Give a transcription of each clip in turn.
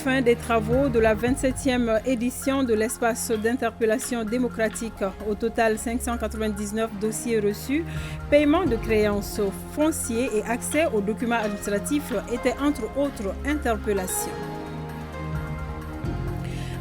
fin des travaux de la 27e édition de l'espace d'interpellation démocratique. Au total, 599 dossiers reçus, paiement de créances fonciers et accès aux documents administratifs étaient entre autres interpellations.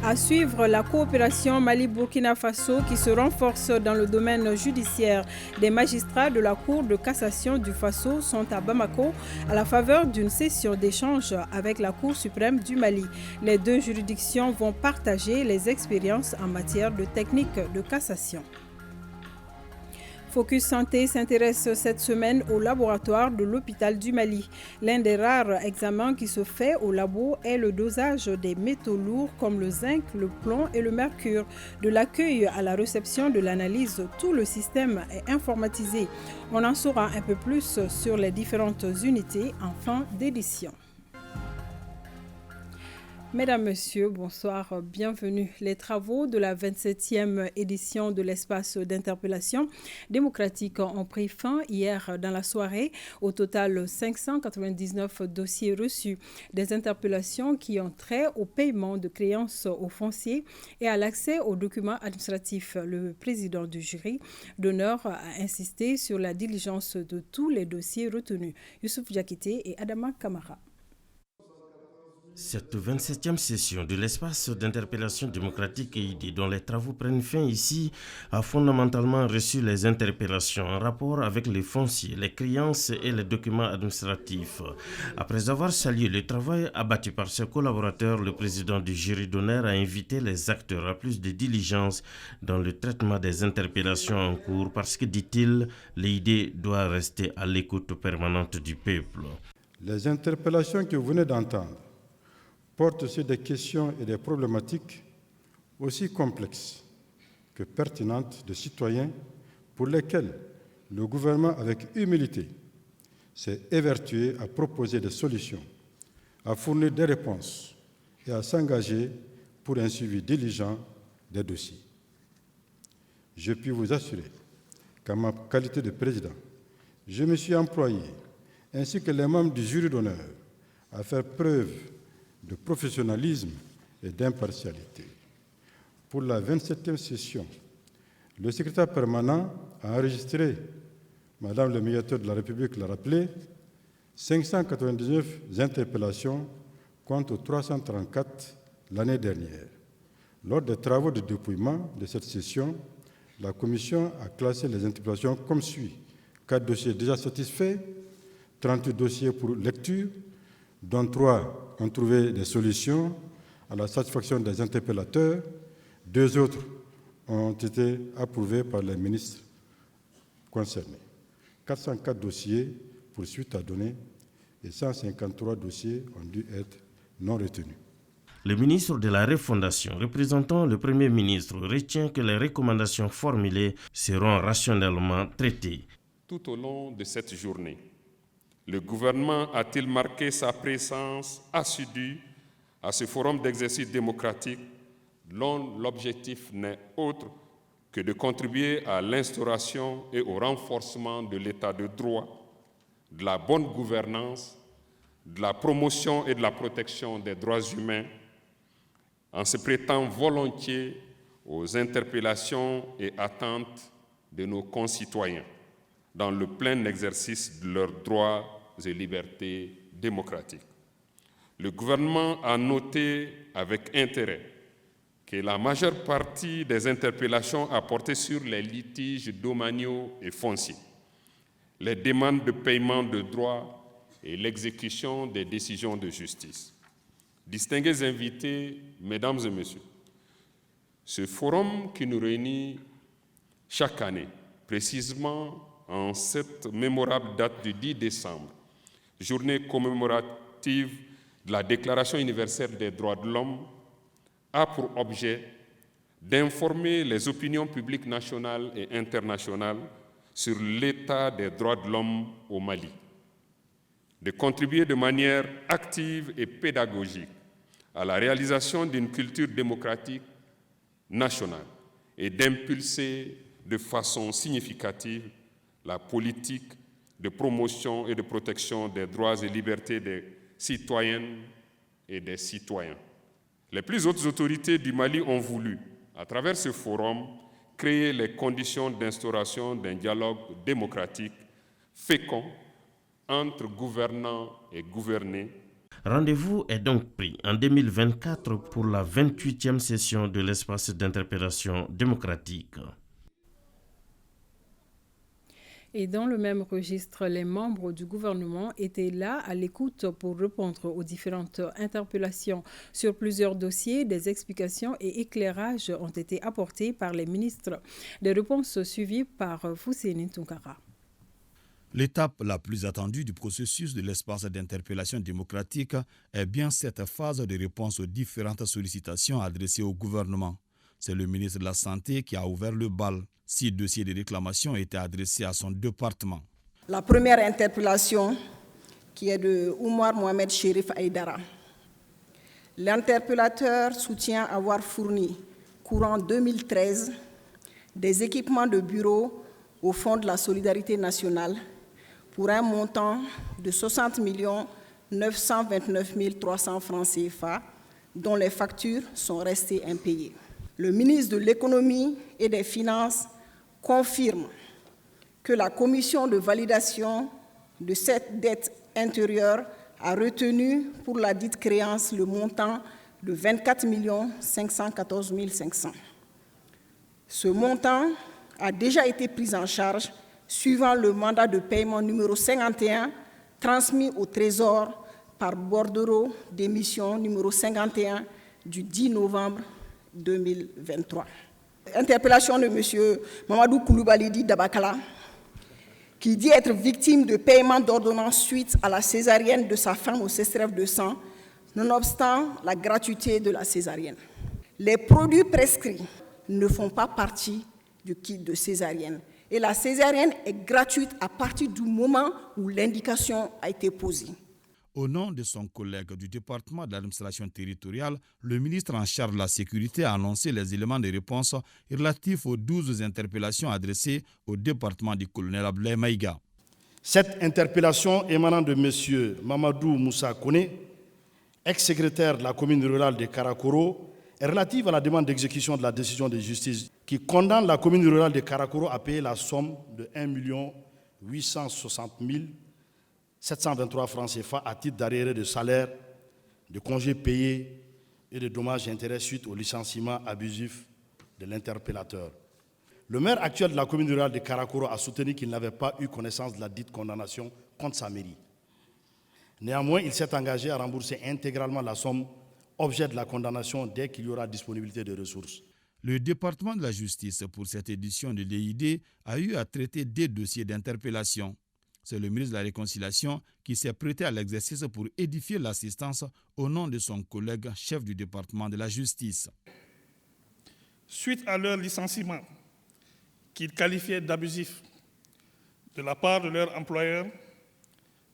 À suivre, la coopération Mali-Burkina Faso qui se renforce dans le domaine judiciaire. Des magistrats de la Cour de cassation du Faso sont à Bamako à la faveur d'une session d'échange avec la Cour suprême du Mali. Les deux juridictions vont partager les expériences en matière de technique de cassation. Focus Santé s'intéresse cette semaine au laboratoire de l'hôpital du Mali. L'un des rares examens qui se fait au labo est le dosage des métaux lourds comme le zinc, le plomb et le mercure. De l'accueil à la réception de l'analyse, tout le système est informatisé. On en saura un peu plus sur les différentes unités en fin d'édition. Mesdames, Messieurs, bonsoir, bienvenue. Les travaux de la 27e édition de l'espace d'interpellation démocratique ont pris fin hier dans la soirée. Au total, 599 dossiers reçus, des interpellations qui ont trait au paiement de créances aux fonciers et à l'accès aux documents administratifs. Le président du jury d'honneur a insisté sur la diligence de tous les dossiers retenus. Youssouf Diakité et Adama Kamara. Cette 27e session de l'espace d'interpellation démocratique EID, dont les travaux prennent fin ici, a fondamentalement reçu les interpellations en rapport avec les fonciers, les créances et les documents administratifs. Après avoir salué le travail abattu par ses collaborateurs, le président du jury d'honneur a invité les acteurs à plus de diligence dans le traitement des interpellations en cours parce que, dit-il, l'EID doit rester à l'écoute permanente du peuple. Les interpellations que vous venez d'entendre porte sur des questions et des problématiques aussi complexes que pertinentes de citoyens pour lesquels le gouvernement, avec humilité, s'est évertué à proposer des solutions, à fournir des réponses et à s'engager pour un suivi diligent des dossiers. Je puis vous assurer qu'en ma qualité de président, je me suis employé, ainsi que les membres du jury d'honneur, à faire preuve de professionnalisme et d'impartialité. Pour la 27e session, le secrétaire permanent a enregistré, Madame le médiateur de la République l'a rappelé, 599 interpellations contre 334 l'année dernière. Lors des travaux de dépouillement de cette session, la Commission a classé les interpellations comme suit. 4 dossiers déjà satisfaits, 38 dossiers pour lecture, dont 3 ont trouvé des solutions à la satisfaction des interpellateurs. 2 autres ont été approuvés par les ministres concernés. 404 dossiers pour suite à donner et 153 dossiers ont dû être non retenus. Le ministre de la Refondation, représentant le Premier ministre, retient que les recommandations formulées seront rationnellement traitées. Tout au long de cette journée, le gouvernement a-t-il marqué sa présence assidue à ce forum d'exercice démocratique dont l'objectif n'est autre que de contribuer à l'instauration et au renforcement de l'état de droit, de la bonne gouvernance, de la promotion et de la protection des droits humains, en se prêtant volontiers aux interpellations et attentes de nos concitoyens dans le plein exercice de leurs droits et libertés démocratiques. Le gouvernement a noté avec intérêt que la majeure partie des interpellations a porté sur les litiges domaniaux et fonciers, les demandes de paiement de droits et l'exécution des décisions de justice. Distingués invités, Mesdames et Messieurs, ce forum qui nous réunit chaque année, précisément en cette mémorable date du 10 décembre, journée commémorative de la Déclaration universelle des droits de l'homme, a pour objet d'informer les opinions publiques nationales et internationales sur l'état des droits de l'homme au Mali, de contribuer de manière active et pédagogique à la réalisation d'une culture démocratique nationale et d'impulser de façon significative la politique de promotion et de protection des droits et libertés des citoyennes et des citoyens. Les plus hautes autorités du Mali ont voulu, à travers ce forum, créer les conditions d'instauration d'un dialogue démocratique fécond entre gouvernants et gouvernés. Rendez-vous est donc pris en 2024 pour la 28e session de l'espace d'interpellation démocratique. Et dans le même registre, les membres du gouvernement étaient là à l'écoute pour répondre aux différentes interpellations. Sur plusieurs dossiers, des explications et éclairages ont été apportés par les ministres. Des réponses suivies par Fousseni Tunkara. L'étape la plus attendue du processus de l'espace d'interpellation démocratique est bien cette phase de réponse aux différentes sollicitations adressées au gouvernement. C'est le ministre de la Santé qui a ouvert le bal. 6 dossiers de réclamation étaient adressés à son département. La première interpellation qui est de Oumar Mohamed Chérif Aïdara. L'interpellateur soutient avoir fourni, courant 2013, des équipements de bureau au Fonds de la solidarité nationale pour un montant de 60 929 300 francs CFA, dont les factures sont restées impayées. Le ministre de l'Économie et des Finances confirme que la commission de validation de cette dette intérieure a retenu pour la dite créance le montant de 24 514 500. Ce montant a déjà été pris en charge suivant le mandat de paiement numéro 51 transmis au Trésor par bordereau d'émission numéro 51 du 10 novembre 2023. Interpellation de M. Mamadou Koulibaly Dabakala, qui dit être victime de paiement d'ordonnance suite à la césarienne de sa femme au CESREF de sang, nonobstant la gratuité de la césarienne. Les produits prescrits ne font pas partie du kit de césarienne. Et la césarienne est gratuite à partir du moment où l'indication a été posée. Au nom de son collègue du département de l'administration territoriale, le ministre en charge de la sécurité a annoncé les éléments de réponse relatifs aux 12 interpellations adressées au département du colonel Abdoulaye Maïga. Cette interpellation émanant de M. Mamadou Moussa Kone, ex-secrétaire de la commune rurale de Karakoro, est relative à la demande d'exécution de la décision de justice qui condamne la commune rurale de Karakoro à payer la somme de 1 860 723 francs CFA à titre d'arriéré de salaire, de congés payés et de dommages et intérêts suite au licenciement abusif de l'interpellateur. Le maire actuel de la commune rurale de Karakoro a soutenu qu'il n'avait pas eu connaissance de la dite condamnation contre sa mairie. Néanmoins, il s'est engagé à rembourser intégralement la somme objet de la condamnation dès qu'il y aura disponibilité de ressources. Le département de la justice, pour cette édition de l'EID, a eu à traiter des dossiers d'interpellation. C'est le ministre de la Réconciliation qui s'est prêté à l'exercice pour édifier l'assistance au nom de son collègue chef du département de la justice. Suite à leur licenciement, qu'ils qualifiaient d'abusif de la part de leur employeur,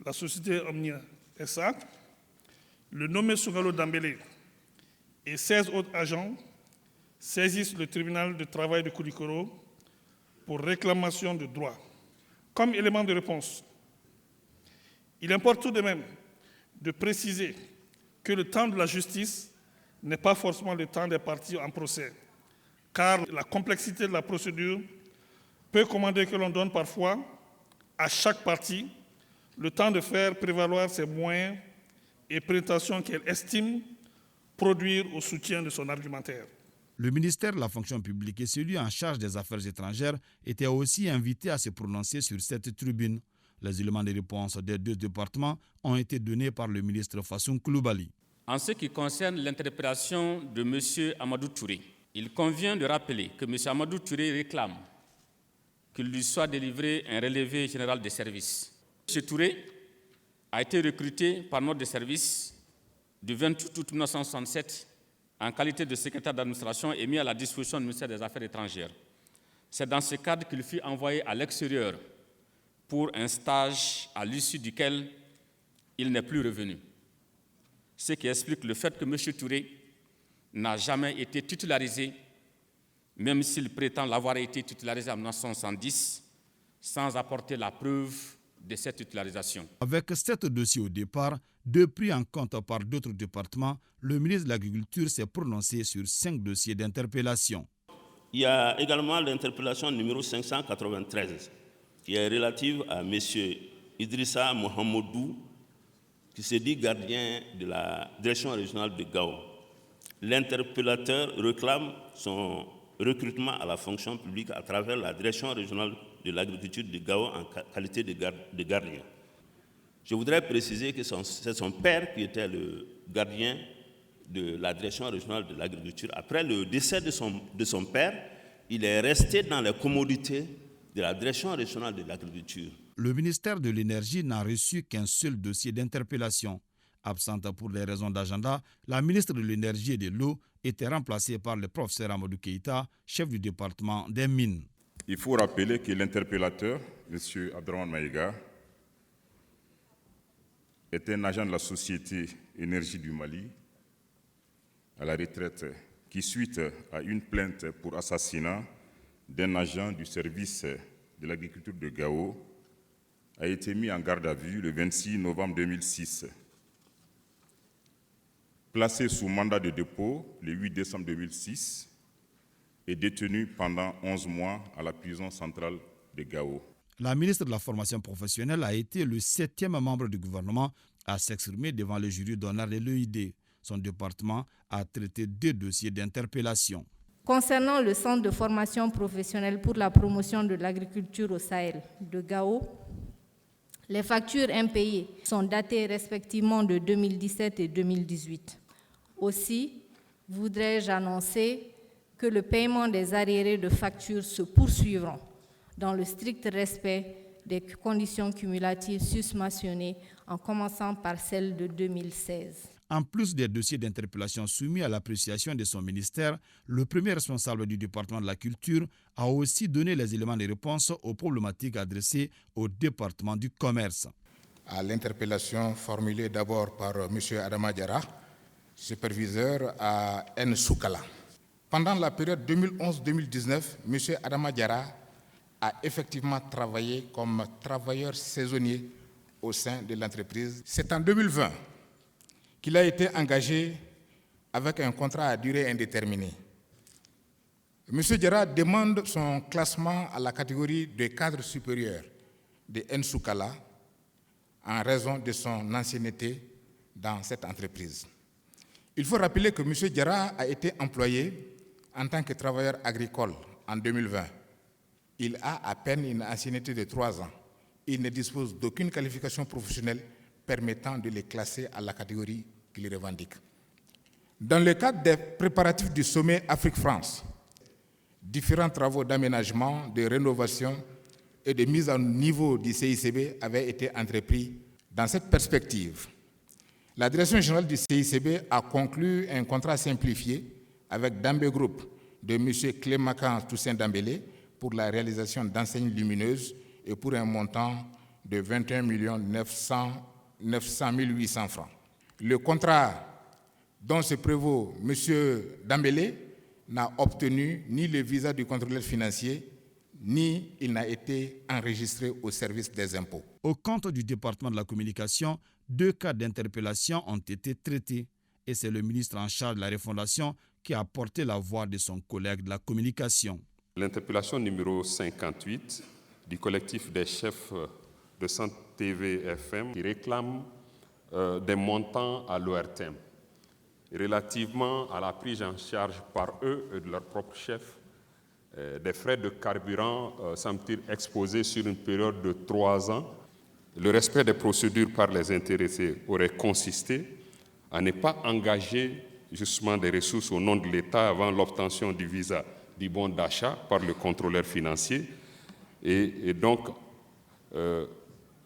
la société Omnia SA, le nommé Sougalo Dambélé et 16 autres agents saisissent le tribunal de travail de Koulikoro pour réclamation de droits. Comme élément de réponse, il importe tout de même de préciser que le temps de la justice n'est pas forcément le temps des parties en procès, car la complexité de la procédure peut commander que l'on donne parfois à chaque partie le temps de faire prévaloir ses moyens et prétentions qu'elle estime produire au soutien de son argumentaire. Le ministère de la fonction publique et celui en charge des affaires étrangères étaient aussi invités à se prononcer sur cette tribune. Les éléments de réponse des 2 départements ont été donnés par le ministre Fassoum Koulibaly. En ce qui concerne l'interpellation de M. Amadou Touré, il convient de rappeler que M. Amadou Touré réclame qu'il lui soit délivré un relevé général des services. M. Touré a été recruté par notre service du 28 août 1967 en qualité de secrétaire d'administration et mis à la disposition du ministère des Affaires étrangères. C'est dans ce cadre qu'il fut envoyé à l'extérieur pour un stage à l'issue duquel il n'est plus revenu. Ce qui explique le fait que M. Touré n'a jamais été titularisé, même s'il prétend l'avoir été titularisé en 1970, sans apporter la preuve de cette titularisation. Avec 7 dossiers au départ, 2 pris en compte par d'autres départements, le ministre de l'Agriculture s'est prononcé sur 5 dossiers d'interpellation. Il y a également l'interpellation numéro 593 qui est relative à M. Idrissa Mohamedou, qui se dit gardien de la direction régionale de Gao. L'interpellateur réclame son recrutement à la fonction publique à travers la direction régionale de l'agriculture de Gao en qualité de gardien. Je voudrais préciser que c'est son père qui était le gardien de la direction régionale de l'agriculture. Après le décès de son père, il est resté dans les commodités de la direction régionale de l'agriculture. Le ministère de l'Énergie n'a reçu qu'un seul dossier d'interpellation. Absente pour des raisons d'agenda, la ministre de l'Énergie et de l'Eau était remplacée par le professeur Amadou Keïta, chef du département des mines. Il faut rappeler que l'interpellateur, M. Abdraman Maïga, est un agent de la Société Énergie du Mali à la retraite qui, suite à une plainte pour assassinat d'un agent du service de l'agriculture de Gao, a été mis en garde à vue le 26 novembre 2006. Placé sous mandat de dépôt le 8 décembre 2006 et détenu pendant 11 mois à la prison centrale de Gao. La ministre de la Formation professionnelle a été le 7e membre du gouvernement à s'exprimer devant le jury d'honneur de l'EID. Son département a traité 2 dossiers d'interpellation. Concernant le centre de formation professionnelle pour la promotion de l'agriculture au Sahel de Gao, les factures impayées sont datées respectivement de 2017 et 2018. Aussi, voudrais-je annoncer que le paiement des arriérés de factures se poursuivront dans le strict respect des conditions cumulatives susmentionnées, en commençant par celle de 2016. En plus des dossiers d'interpellation soumis à l'appréciation de son ministère, le premier responsable du département de la culture a aussi donné les éléments de réponse aux problématiques adressées au département du commerce. À l'interpellation formulée d'abord par M. Adama Diarra, superviseur à Nsoukala. Pendant la période 2011-2019, M. Adama Diarra a effectivement travaillé comme travailleur saisonnier au sein de l'entreprise. C'est en 2020 qu'il a été engagé avec un contrat à durée indéterminée. M. Diarra demande son classement à la catégorie de cadre supérieur de Nsoukala en raison de son ancienneté dans cette entreprise. Il faut rappeler que M. Diarra a été employé en tant que travailleur agricole en 2020. Il a à peine une ancienneté de 3 ans. Il ne dispose d'aucune qualification professionnelle permettant de les classer à la catégorie qu'il revendique. Dans le cadre des préparatifs du sommet Afrique-France, différents travaux d'aménagement, de rénovation et de mise en niveau du CICB avaient été entrepris. Dans cette perspective, la direction générale du CICB a conclu un contrat simplifié avec Dambé Group de M. Clémacan Toussaint Dambélé pour la réalisation d'enseignes lumineuses et pour un montant de 21 900 800 francs. Le contrat dont se prévaut M. Dambélé n'a obtenu ni le visa du contrôleur financier, ni il n'a été enregistré au service des impôts. Au compte du département de la communication, 2 cas d'interpellation ont été traités et c'est le ministre en charge de la refondation qui a porté la voix de son collègue de la communication. L'interpellation numéro 58 du collectif des chefs de Centre TV-FM qui réclame des montants à l'ORTM relativement à la prise en charge par eux et de leurs propres chefs des frais de carburant, semble-t-il, exposés sur une période de 3 ans. Le respect des procédures par les intéressés aurait consisté à ne pas engager justement des ressources au nom de l'État avant l'obtention du visa du bon d'achat par le contrôleur financier. Et donc,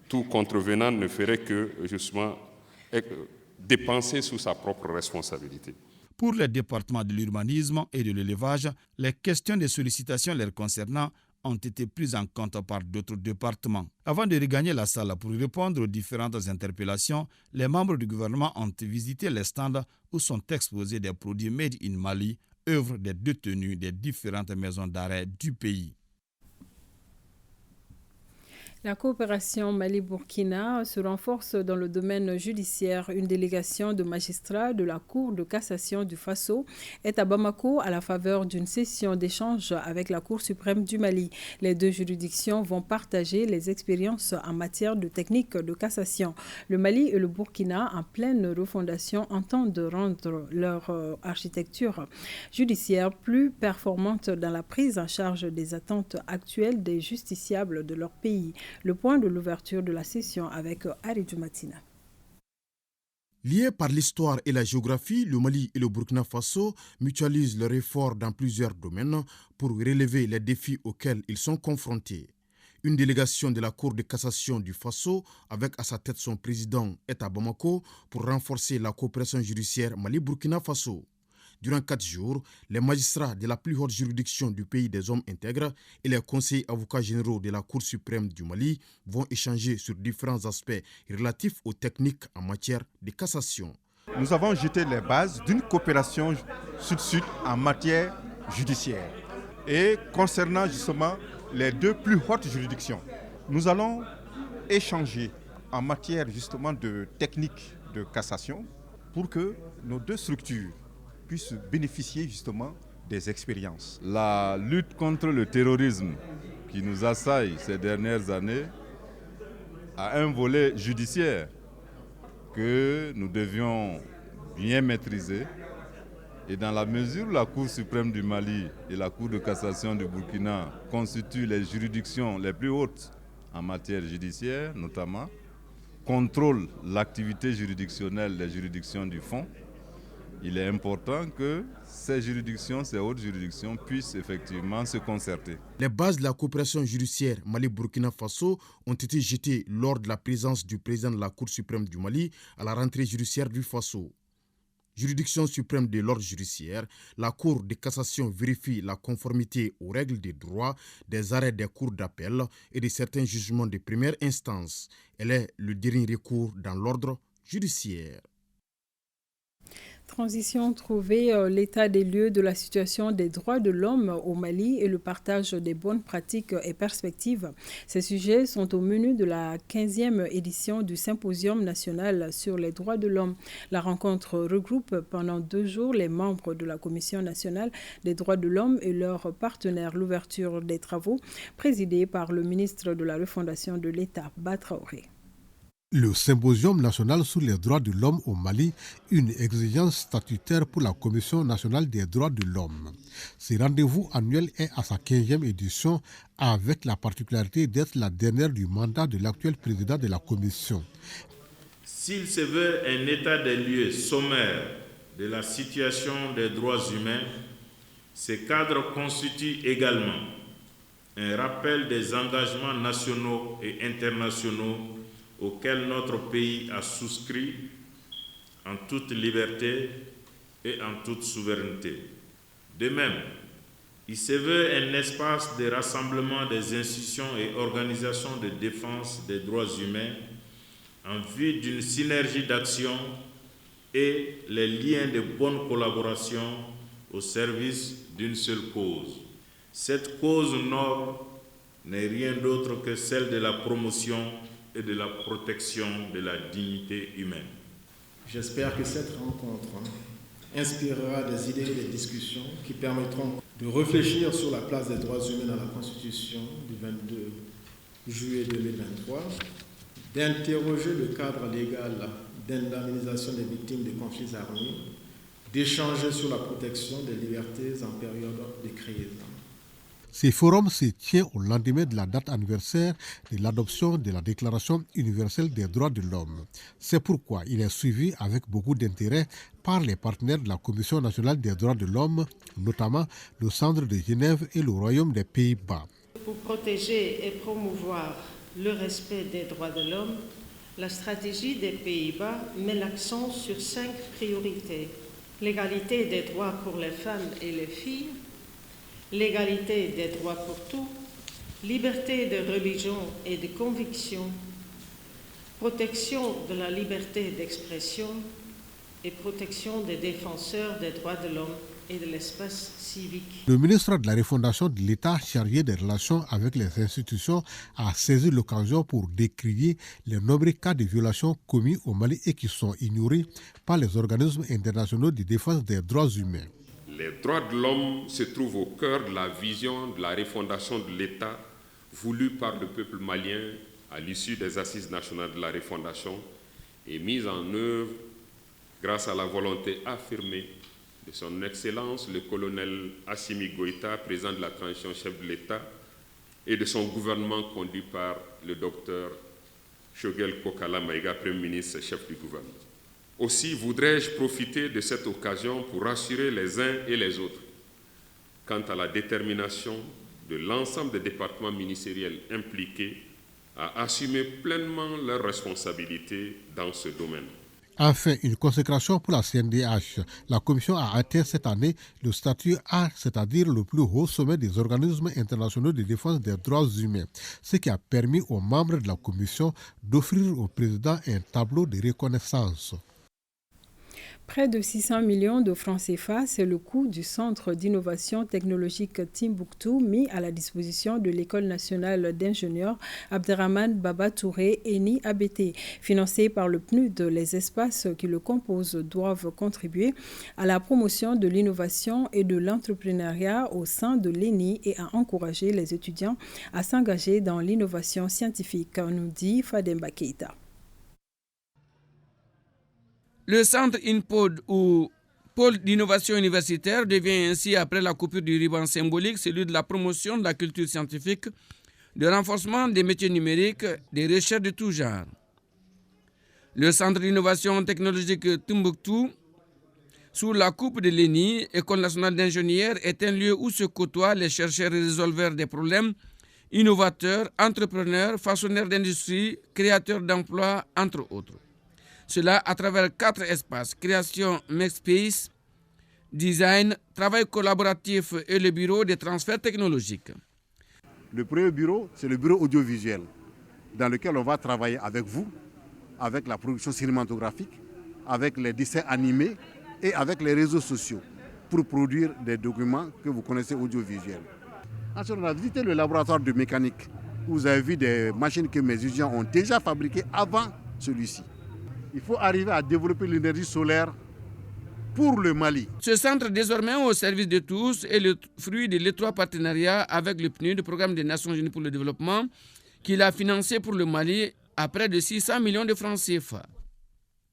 tout contrevenant ne ferait que justement dépenser sous sa propre responsabilité. Pour les départements de l'urbanisme et de l'élevage, les questions de sollicitation les concernant ont été prises en compte par d'autres départements. Avant de regagner la salle pour répondre aux différentes interpellations, les membres du gouvernement ont visité les stands où sont exposés des produits made in Mali, œuvres des détenus des différentes maisons d'arrêt du pays. La coopération Mali-Burkina se renforce dans le domaine judiciaire. Une délégation de magistrats de la Cour de cassation du Faso est à Bamako à la faveur d'une session d'échange avec la Cour suprême du Mali. Les deux juridictions vont partager les expériences en matière de technique de cassation. Le Mali et le Burkina, en pleine refondation, entendent rendre leur architecture judiciaire plus performante dans la prise en charge des attentes actuelles des justiciables de leur pays. Le point de l'ouverture de la session avec Aridou Matina. Liés par l'histoire et la géographie, le Mali et le Burkina Faso mutualisent leurs efforts dans plusieurs domaines pour relever les défis auxquels ils sont confrontés. Une délégation de la Cour de cassation du Faso, avec à sa tête son président, est à Bamako pour renforcer la coopération judiciaire Mali-Burkina Faso. Durant 4 jours, les magistrats de la plus haute juridiction du pays des hommes intègres et les conseillers avocats généraux de la Cour suprême du Mali vont échanger sur différents aspects relatifs aux techniques en matière de cassation. Nous avons jeté les bases d'une coopération sud-sud en matière judiciaire. Et concernant justement les deux plus hautes juridictions, nous allons échanger en matière justement de techniques de cassation pour que nos deux structures puissent bénéficier justement des expériences. La lutte contre le terrorisme qui nous assaille ces dernières années a un volet judiciaire que nous devions bien maîtriser. Et dans la mesure où la Cour suprême du Mali et la Cour de cassation du Burkina constituent les juridictions les plus hautes en matière judiciaire, notamment, contrôlent l'activité juridictionnelle des juridictions du fond, il est important que ces juridictions, ces hautes juridictions puissent effectivement se concerter. Les bases de la coopération judiciaire Mali-Burkina Faso ont été jetées lors de la présence du président de la Cour suprême du Mali à la rentrée judiciaire du Faso. Juridiction suprême de l'ordre judiciaire, la Cour de cassation vérifie la conformité aux règles de droit des arrêts des cours d'appel et de certains jugements de première instance. Elle est le dernier recours dans l'ordre judiciaire. Transition trouvée, l'état des lieux de la situation des droits de l'homme au Mali et le partage des bonnes pratiques et perspectives. Ces sujets sont au menu de la 15e édition du Symposium national sur les droits de l'homme. La rencontre regroupe pendant 2 jours les membres de la Commission nationale des droits de l'homme et leurs partenaires. L'ouverture des travaux, présidée par le ministre de la Refondation de l'État, Ba Traoré. Le Symposium national sur les droits de l'homme au Mali, une exigence statutaire pour la Commission nationale des droits de l'homme. Ce rendez-vous annuel est à sa 15e édition avec la particularité d'être la dernière du mandat de l'actuel président de la Commission. S'il se veut un état des lieux sommaire de la situation des droits humains, ce cadre constitue également un rappel des engagements nationaux et internationaux auquel notre pays a souscrit en toute liberté et en toute souveraineté. De même, il se veut un espace de rassemblement des institutions et organisations de défense des droits humains en vue d'une synergie d'action et les liens de bonne collaboration au service d'une seule cause. Cette cause noble n'est rien d'autre que celle de la promotion et de la protection de la dignité humaine. J'espère que cette rencontre inspirera des idées et des discussions qui permettront de réfléchir sur la place des droits humains dans la Constitution du 22 juillet 2023, d'interroger le cadre légal d'indemnisation des victimes des conflits armés, d'échanger sur la protection des libertés en période de crise. Ce forum se tient au lendemain de la date anniversaire de l'adoption de la Déclaration universelle des droits de l'homme. C'est pourquoi il est suivi avec beaucoup d'intérêt par les partenaires de la Commission nationale des droits de l'homme, notamment le Centre de Genève et le Royaume des Pays-Bas. Pour protéger et promouvoir le respect des droits de l'homme, la stratégie des Pays-Bas met l'accent sur 5 priorités. L'égalité des droits pour les femmes et les filles, l'égalité des droits pour tous, liberté de religion et de conviction, protection de la liberté d'expression et protection des défenseurs des droits de l'homme et de l'espace civique. Le ministre de la Refondation de l'État chargé des relations avec les institutions a saisi l'occasion pour décrier les nombreux cas de violations commis au Mali et qui sont ignorés par les organismes internationaux de défense des droits humains. Les droits de l'homme se trouvent au cœur de la vision de la refondation de l'État voulue par le peuple malien à l'issue des Assises nationales de la refondation et mise en œuvre grâce à la volonté affirmée de son Excellence le colonel Assimi Goïta, président de la transition chef de l'État, et de son gouvernement conduit par le docteur Choguel Kokala Maïga, Premier ministre chef du gouvernement. Aussi voudrais-je profiter de cette occasion pour rassurer les uns et les autres quant à la détermination de l'ensemble des départements ministériels impliqués à assumer pleinement leurs responsabilités dans ce domaine. Enfin, une consécration pour la CNDH. La Commission a atteint cette année le statut A, c'est-à-dire le plus haut sommet des organismes internationaux de défense des droits humains, ce qui a permis aux membres de la Commission d'offrir au président un tableau de reconnaissance. Près de 600 millions de francs CFA, c'est le coût du Centre d'innovation technologique Timbuktu mis à la disposition de l'École nationale d'ingénieurs Abderrahmane Baba Touré ENI ABT. Financé par le PNUD, les espaces qui le composent doivent contribuer à la promotion de l'innovation et de l'entrepreneuriat au sein de l'ENI et à encourager les étudiants à s'engager dans l'innovation scientifique, nous dit Fademba Keita. Le centre INPOD ou pôle d'innovation universitaire devient ainsi, après la coupure du ruban symbolique, celui de la promotion de la culture scientifique, du renforcement des métiers numériques, des recherches de tout genre. Le centre d'innovation technologique Timbuktu, sous la coupe de l'ENI, École nationale d'ingénieurs, est un lieu où se côtoient les chercheurs et résolveurs des problèmes, innovateurs, entrepreneurs, façonneurs d'industrie, créateurs d'emplois, entre autres. Cela à travers 4 espaces, création, makerspace, design, travail collaboratif et le bureau des transferts technologiques. Le premier bureau, c'est le bureau audiovisuel, dans lequel on va travailler avec vous, avec la production cinématographique, avec les dessins animés et avec les réseaux sociaux, pour produire des documents que vous connaissez audiovisuels. Ensuite, on a visité le laboratoire de mécanique, où vous avez vu des machines que mes étudiants ont déjà fabriquées avant celui-ci. Il faut arriver à développer l'énergie solaire pour le Mali. Ce centre, désormais au service de tous, est le fruit de l'étroit partenariat avec le PNUD, le Programme des Nations Unies pour le développement, qu'il a financé pour le Mali à près de 600 millions de francs CFA.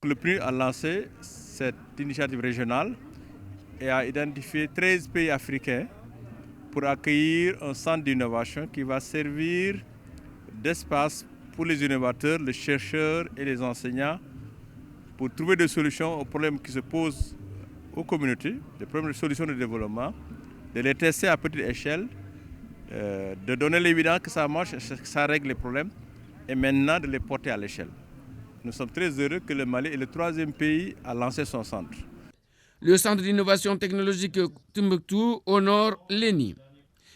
Le PNUD a lancé cette initiative régionale et a identifié 13 pays africains pour accueillir un centre d'innovation qui va servir d'espace pour les innovateurs, les chercheurs et les enseignants pour trouver des solutions aux problèmes qui se posent aux communautés, des problèmes de solutions de développement, de les tester à petite échelle, de donner l'évidence que ça marche, que ça règle les problèmes, et maintenant de les porter à l'échelle. Nous sommes très heureux que le Mali est le 3e pays à lancer son centre. Le centre d'innovation technologique Timbuktu honore l'ENI,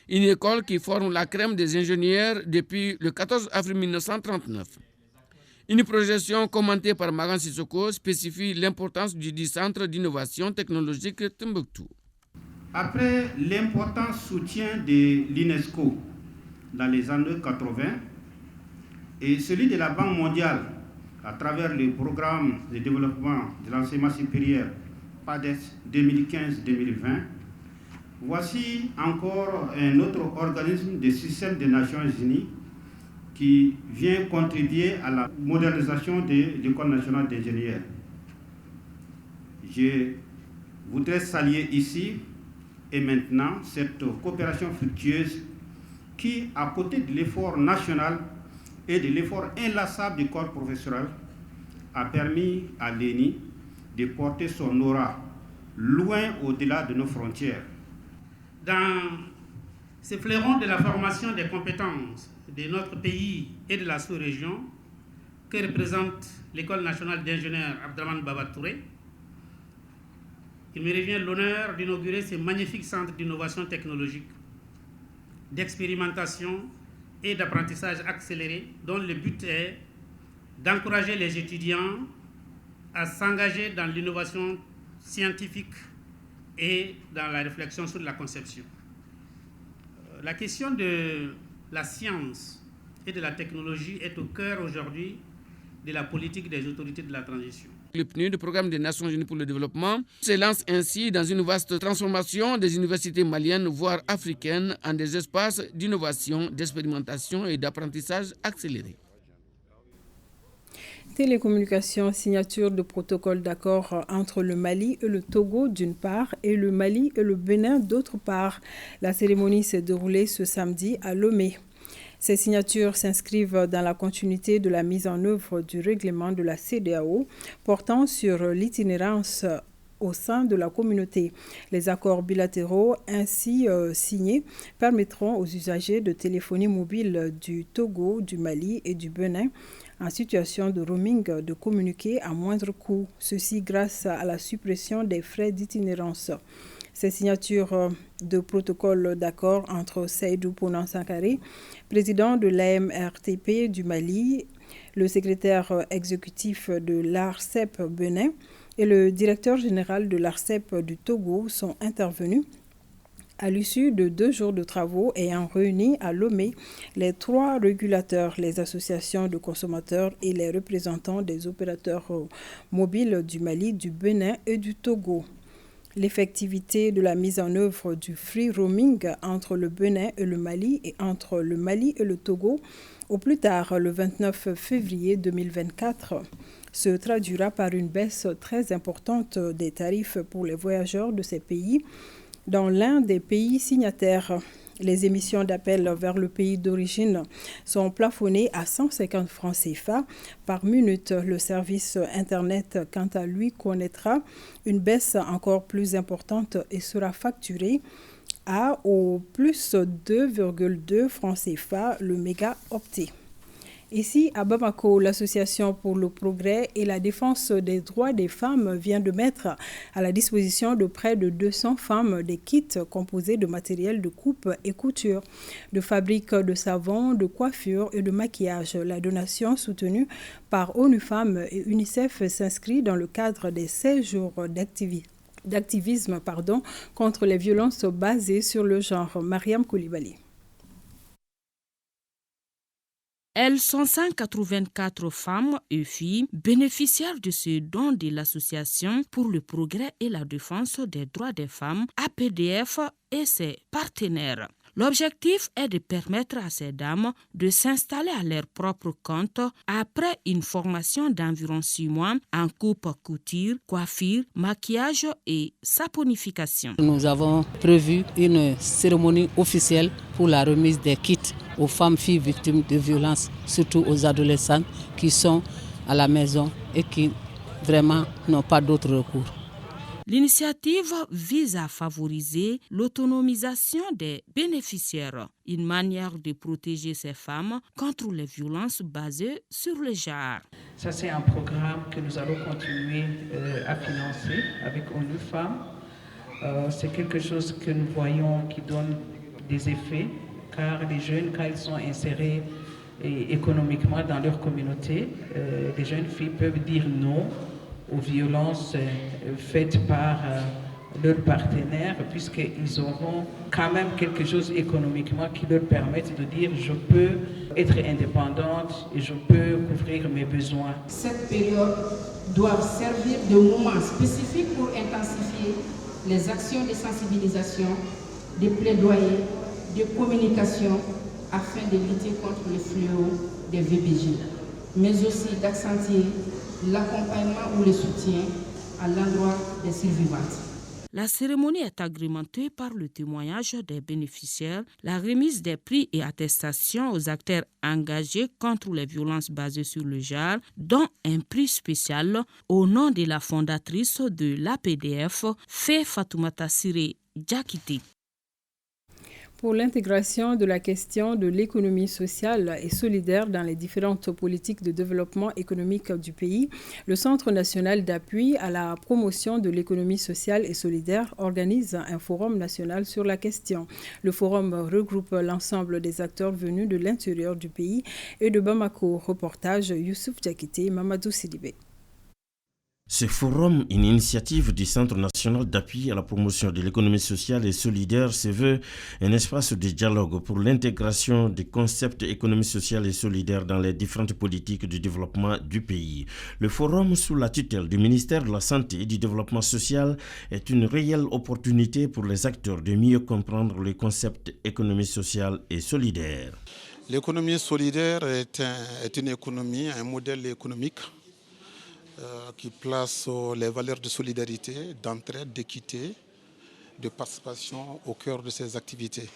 une école qui forme la crème des ingénieurs depuis le 14 avril 1939. Une projection commentée par Magan Sissoko spécifie l'importance du centre d'innovation technologique Timbuktu. Après l'important soutien de l'UNESCO dans les années 80 et celui de la Banque mondiale à travers le programme de développement de l'enseignement supérieur PADES 2015-2020, voici encore un autre organisme du système des Nations Unies qui vient contribuer à la modernisation de l'École nationale d'ingénieurs. Je voudrais saluer ici et maintenant cette coopération fructueuse qui, à côté de l'effort national et de l'effort inlassable du corps professoral, a permis à l'ENI de porter son aura loin au-delà de nos frontières. Dans ces fleurons de la formation des compétences de notre pays et de la sous-région que représente l'École nationale d'ingénieurs Abderrahmane Baba Touré, il me revient l'honneur d'inaugurer ce magnifique centre d'innovation technologique, d'expérimentation et d'apprentissage accéléré dont le but est d'encourager les étudiants à s'engager dans l'innovation scientifique et dans la réflexion sur la conception. La question de la science et de la technologie est au cœur aujourd'hui de la politique des autorités de la transition. Le PNUD, le Programme des Nations Unies pour le Développement, se lance ainsi dans une vaste transformation des universités maliennes, voire africaines, en des espaces d'innovation, d'expérimentation et d'apprentissage accéléré. Télécommunications, signature de protocole d'accord entre le Mali et le Togo d'une part et le Mali et le Bénin d'autre part. La cérémonie s'est déroulée ce samedi à Lomé. Ces signatures s'inscrivent dans la continuité de la mise en œuvre du règlement de la CEDEAO portant sur l'itinérance au sein de la communauté. Les accords bilatéraux ainsi signés permettront aux usagers de téléphonie mobile du Togo, du Mali et du Bénin en situation de roaming de communiquer à moindre coût, ceci grâce à la suppression des frais d'itinérance. Ces signatures de protocole d'accord entre Seydou Pounan Sankaré, président de l'AMRTP du Mali, le secrétaire exécutif de l'ARCEP Bénin et le directeur général de l'ARCEP du Togo sont intervenus à l'issue de 2 jours de travaux ayant réuni à Lomé les 3 régulateurs, les associations de consommateurs et les représentants des opérateurs mobiles du Mali, du Bénin et du Togo. L'effectivité de la mise en œuvre du free roaming entre le Bénin et le Mali et entre le Mali et le Togo au plus tard le 29 février 2024 se traduira par une baisse très importante des tarifs pour les voyageurs de ces pays dans l'un des pays signataires. Les émissions d'appel vers le pays d'origine sont plafonnées à 150 francs CFA par minute. Le service Internet, quant à lui, connaîtra une baisse encore plus importante et sera facturé à au plus 2,2 francs CFA le mégaoctet. Ici, à Bamako, l'Association pour le progrès et la défense des droits des femmes vient de mettre à la disposition de près de 200 femmes des kits composés de matériel de coupe et couture, de fabrique de savon, de coiffure et de maquillage. La donation soutenue par ONU Femmes et UNICEF s'inscrit dans le cadre des 16 jours d'activisme contre les violences basées sur le genre. Mariam Koulibaly. Elles sont 184 femmes et filles bénéficiaires de ce don de l'Association pour le progrès et la défense des droits des femmes, APDF, et ses partenaires. L'objectif est de permettre à ces dames de s'installer à leur propre compte après une formation d'environ 6 mois en coupe, couture, coiffure, maquillage et saponification. Nous avons prévu une cérémonie officielle pour la remise des kits aux femmes filles victimes de violences, surtout aux adolescentes qui sont à la maison et qui vraiment n'ont pas d'autre recours. L'initiative vise à favoriser l'autonomisation des bénéficiaires, une manière de protéger ces femmes contre les violences basées sur le genre. Ça, c'est un programme que nous allons continuer à financer avec ONU Femmes. C'est quelque chose que nous voyons qui donne des effets, car les jeunes, quand ils sont insérés économiquement dans leur communauté, les jeunes filles peuvent dire non aux violences faites par leurs partenaires, puisqu'ils auront quand même quelque chose économiquement qui leur permette de dire je peux être indépendante et je peux couvrir mes besoins. Cette période doit servir de moment spécifique pour intensifier les actions de sensibilisation, de plaidoyer, de communication afin de lutter contre le fléau des VBJ, mais aussi d'accentuer l'accompagnement ou le soutien à l'endroit des survivantes. La cérémonie est agrémentée par le témoignage des bénéficiaires, la remise des prix et attestations aux acteurs engagés contre les violences basées sur le genre, dont un prix spécial au nom de la fondatrice de l'APDF, Fé Fatoumata Siré Diakité. Pour l'intégration de la question de l'économie sociale et solidaire dans les différentes politiques de développement économique du pays, le Centre national d'appui à la promotion de l'économie sociale et solidaire organise un forum national sur la question. Le forum regroupe l'ensemble des acteurs venus de l'intérieur du pays et de Bamako. Reportage Youssouf Diakité, Mamadou Sidibé. Ce forum, une initiative du Centre national d'appui à la promotion de l'économie sociale et solidaire, se veut un espace de dialogue pour l'intégration des concepts économie sociale et solidaire dans les différentes politiques de développement du pays. Le forum, sous la tutelle du ministère de la Santé et du Développement social, est une réelle opportunité pour les acteurs de mieux comprendre le concept économie sociale et solidaire. L'économie solidaire est une économie, un modèle économique qui place les valeurs de solidarité, d'entraide, d'équité, de participation au cœur de ses activités.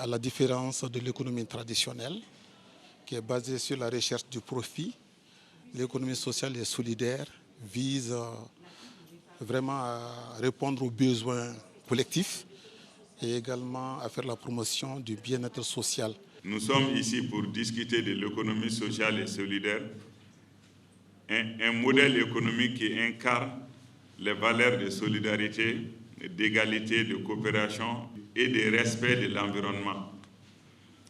À la différence de l'économie traditionnelle, qui est basée sur la recherche du profit, l'économie sociale et solidaire vise vraiment à répondre aux besoins collectifs et également à faire la promotion du bien-être social. Nous sommes ici pour discuter de l'économie sociale et solidaire, un modèle économique qui incarne les valeurs de solidarité, d'égalité, de coopération et de respect de l'environnement.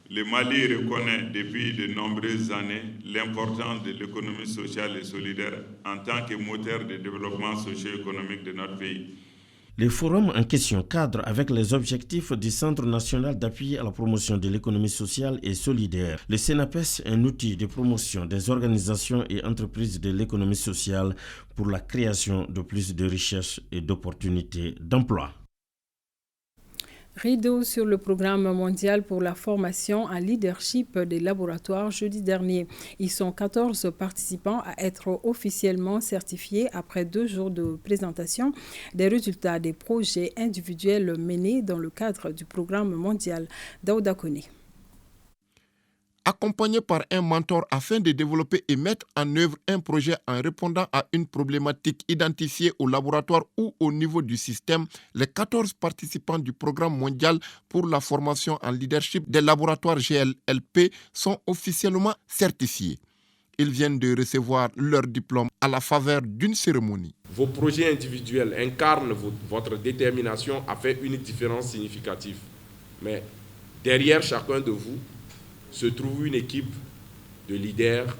Le Mali reconnaît depuis de nombreuses années l'importance de l'économie sociale et solidaire en tant que moteur de développement socio-économique de notre pays. Le forum en question cadre avec les objectifs du Centre national d'appui à la promotion de l'économie sociale et solidaire. Le CNAPES est un outil de promotion des organisations et entreprises de l'économie sociale pour la création de plus de richesses et d'opportunités d'emploi. Rideau sur le programme mondial pour la formation en leadership des laboratoires jeudi dernier. Ils sont 14 participants à être officiellement certifiés après 2 jours de présentation des résultats des projets individuels menés dans le cadre du programme mondial. Daouda Kone. Accompagné par un mentor afin de développer et mettre en œuvre un projet en répondant à une problématique identifiée au laboratoire ou au niveau du système, les 14 participants du programme mondial pour la formation en leadership des laboratoires GLLP sont officiellement certifiés. Ils viennent de recevoir leur diplôme à la faveur d'une cérémonie. Vos projets individuels incarnent votre détermination à faire une différence significative. Mais derrière chacun de vous, se trouve une équipe de leaders,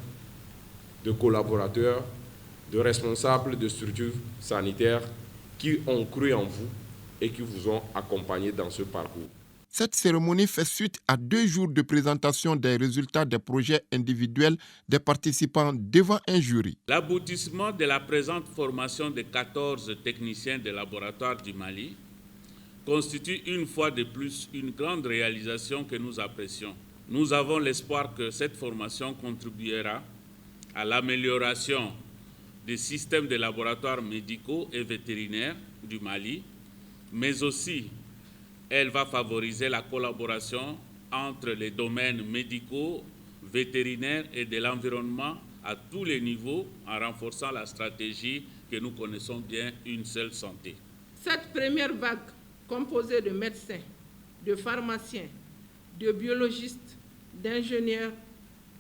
de collaborateurs, de responsables de structures sanitaires qui ont cru en vous et qui vous ont accompagné dans ce parcours. Cette cérémonie fait suite à 2 jours de présentation des résultats des projets individuels des participants devant un jury. L'aboutissement de la présente formation de 14 techniciens des laboratoires du Mali constitue une fois de plus une grande réalisation que nous apprécions. Nous avons l'espoir que cette formation contribuera à l'amélioration des systèmes de laboratoires médicaux et vétérinaires du Mali, mais aussi elle va favoriser la collaboration entre les domaines médicaux, vétérinaires et de l'environnement à tous les niveaux en renforçant la stratégie que nous connaissons bien, une seule santé. Cette première vague, composée de médecins, de pharmaciens, de biologistes, d'ingénieurs,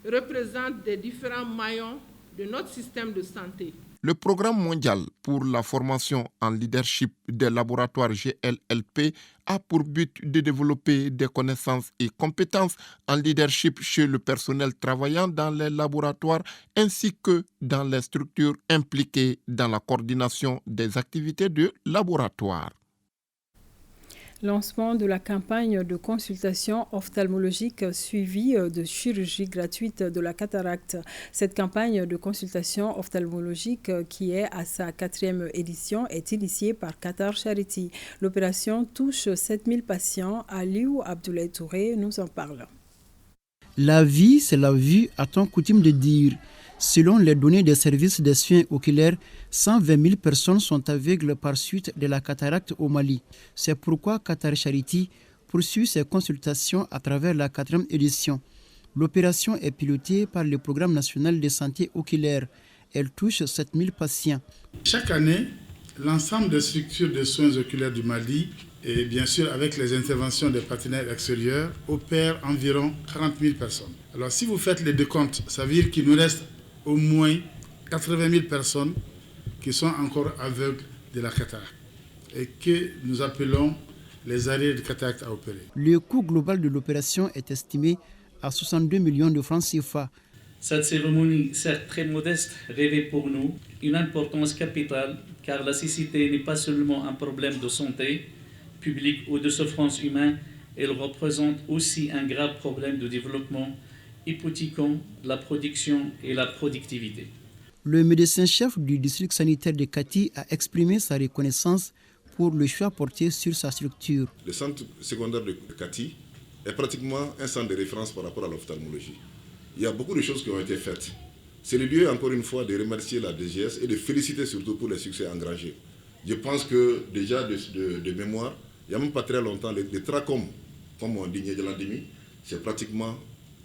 représente des différents maillons de notre système de santé. Le programme mondial pour la formation en leadership des laboratoires GLLP a pour but de développer des connaissances et compétences en leadership chez le personnel travaillant dans les laboratoires ainsi que dans les structures impliquées dans la coordination des activités de laboratoire. Lancement de la campagne de consultation ophtalmologique suivie de chirurgie gratuite de la cataracte. Cette campagne de consultation ophtalmologique qui est à sa 4e édition est initiée par Qatar Charity. L'opération touche 7000 patients. Aliou Abdoulaye Touré nous en parle. La vie, c'est la vue, a-t-on coutume de dire. Selon les données des services des soins oculaires, 120 000 personnes sont aveugles par suite de la cataracte au Mali. C'est pourquoi Qatar Charity poursuit ses consultations à travers la 4e édition. L'opération est pilotée par le Programme national de santé oculaire. Elle touche 7000 patients. Chaque année, l'ensemble des structures de soins oculaires du Mali, et bien sûr avec les interventions des partenaires extérieurs, opèrent environ 40 000 personnes. Alors si vous faites les décomptes, ça veut dire qu'il nous reste au moins 80 000 personnes qui sont encore aveugles de la cataracte et que nous appelons les arrêts de cataracte à opérer. Le coût global de l'opération est estimé à 62 millions de francs CFA. Cette cérémonie, certes très modeste, revêt pour nous une importance capitale, car la cécité n'est pas seulement un problème de santé publique ou de souffrance humaine, elle représente aussi un grave problème de développement, hypothéquant la production et la productivité. Le médecin-chef du district sanitaire de Kati a exprimé sa reconnaissance pour le choix porté sur sa structure. Le centre secondaire de Kati est pratiquement un centre de référence par rapport à l'ophtalmologie. Il y a beaucoup de choses qui ont été faites. C'est le lieu, encore une fois, de remercier la DGS et de féliciter surtout pour les succès engrangés. Je pense que déjà de mémoire, il n'y a même pas très longtemps, les trachome, comme on dit, Niédialandimi, c'est pratiquement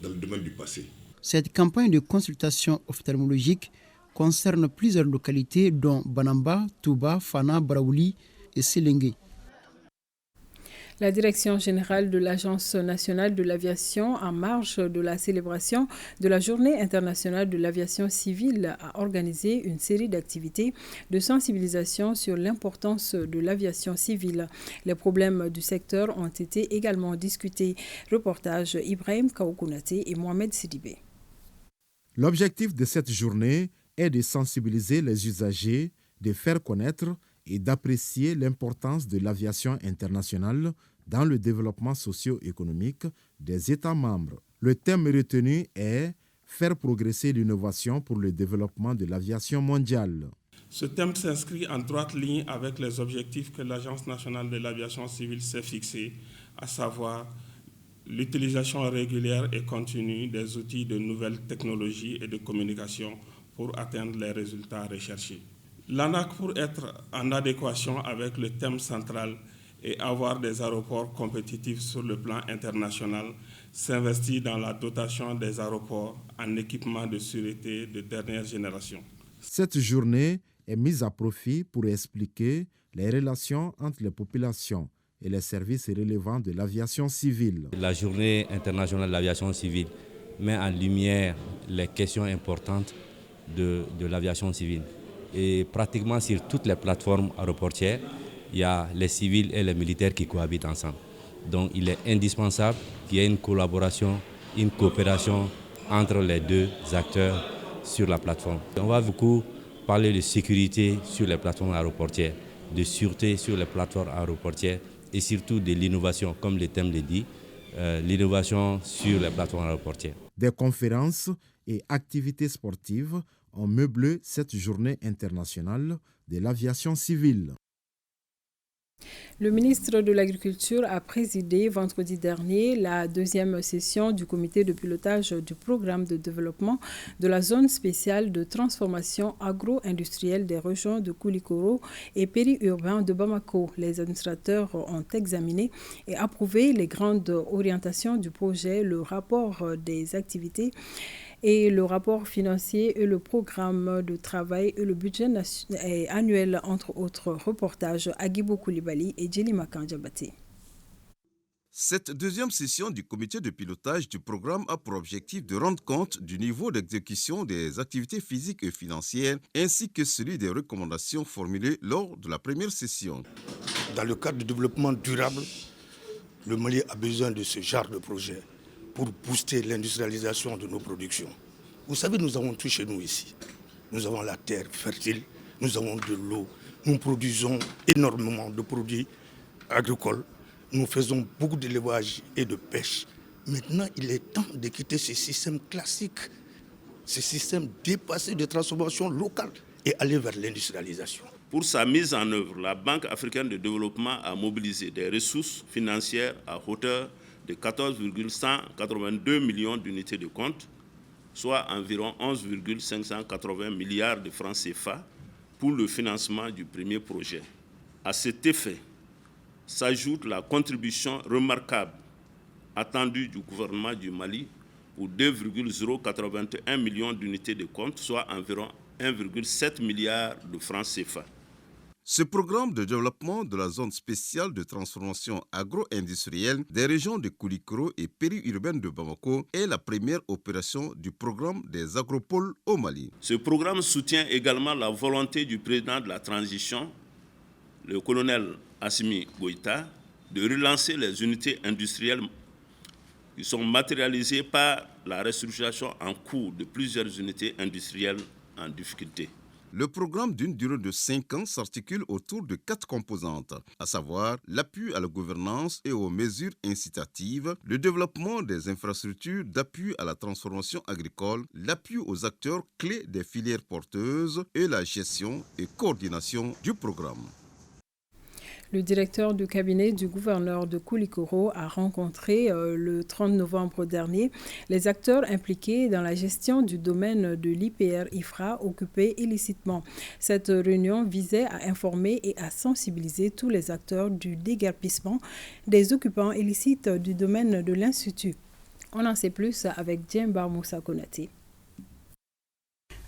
dans le domaine du passé. Cette campagne de consultation ophtalmologique concerne plusieurs localités dont Banamba, Touba, Fana, Braouli et Sélengue. La Direction générale de l'Agence nationale de l'aviation, en marge de la célébration de la Journée internationale de l'aviation civile, a organisé une série d'activités de sensibilisation sur l'importance de l'aviation civile. Les problèmes du secteur ont été également discutés. Reportage Ibrahim Kaoukounate et Mohamed Sidibé. L'objectif de cette journée est de sensibiliser les usagers, de faire connaître et d'apprécier l'importance de l'aviation internationale dans le développement socio-économique des États membres. Le thème retenu est « Faire progresser l'innovation pour le développement de l'aviation mondiale ». Ce thème s'inscrit en droite ligne avec les objectifs que l'Agence nationale de l'aviation civile s'est fixés, à savoir l'utilisation régulière et continue des outils de nouvelles technologies et de communication pour atteindre les résultats recherchés. L'ANAC, pour être en adéquation avec le thème central et avoir des aéroports compétitifs sur le plan international, s'investit dans la dotation des aéroports en équipement de sûreté de dernière génération. Cette journée est mise à profit pour expliquer les relations entre les populations et les services relevant de l'aviation civile. La Journée internationale de l'aviation civile met en lumière les questions importantes de l'aviation civile. Et pratiquement sur toutes les plateformes aéroportières, il y a les civils et les militaires qui cohabitent ensemble. Donc il est indispensable qu'il y ait une collaboration, une coopération entre les deux acteurs sur la plateforme. On va beaucoup parler de sécurité sur les plateformes aéroportières, de sûreté sur les plateformes aéroportières et surtout de l'innovation, comme le thème le dit, l'innovation sur les plateformes aéroportières. Des conférences et activités sportives ont meublé cette journée internationale de l'aviation civile. Le ministre de l'Agriculture a présidé vendredi dernier la deuxième session du comité de pilotage du programme de développement de la zone spéciale de transformation agro-industrielle des régions de Koulikoro et périurbain de Bamako. Les administrateurs ont examiné et approuvé les grandes orientations du projet, le rapport des activités et le rapport financier et le programme de travail et le budget annuel, entre autres reportages. Aguibou Koulibaly et Djeli Makan-Diabaté. Cette deuxième session du comité de pilotage du programme a pour objectif de rendre compte du niveau d'exécution des activités physiques et financières ainsi que celui des recommandations formulées lors de la première session. Dans le cadre du développement durable, le Mali a besoin de ce genre de projet pour booster l'industrialisation de nos productions. Vous savez, nous avons tout chez nous ici. Nous avons la terre fertile, nous avons de l'eau, nous produisons énormément de produits agricoles, nous faisons beaucoup d'élevage et de pêche. Maintenant, il est temps de quitter ce système classique, ce système dépassé de transformation locale et aller vers l'industrialisation. Pour sa mise en œuvre, la Banque africaine de développement a mobilisé des ressources financières à hauteur de 14,182 millions d'unités de compte, soit environ 11,580 milliards de francs CFA pour le financement du premier projet. À cet effet, s'ajoute la contribution remarquable attendue du gouvernement du Mali pour 2,081 millions d'unités de compte, soit environ 1,7 milliard de francs CFA. Ce programme de développement de la zone spéciale de transformation agro-industrielle des régions de Koulikoro et périurbaine de Bamako est la première opération du programme des agropoles au Mali. Ce programme soutient également la volonté du président de la transition, le colonel Assimi Goïta, de relancer les unités industrielles qui sont matérialisées par la restructuration en cours de plusieurs unités industrielles en difficulté. Le programme d'une durée de 5 ans s'articule autour de 4 composantes, à savoir l'appui à la gouvernance et aux mesures incitatives, le développement des infrastructures d'appui à la transformation agricole, l'appui aux acteurs clés des filières porteuses et la gestion et coordination du programme. Le directeur du cabinet du gouverneur de Koulikoro a rencontré le 30 novembre dernier les acteurs impliqués dans la gestion du domaine de l'IPR-IFRA occupé illicitement. Cette réunion visait à informer et à sensibiliser tous les acteurs du déguerpissement des occupants illicites du domaine de l'Institut. On en sait plus avec Djemba Moussa Konati.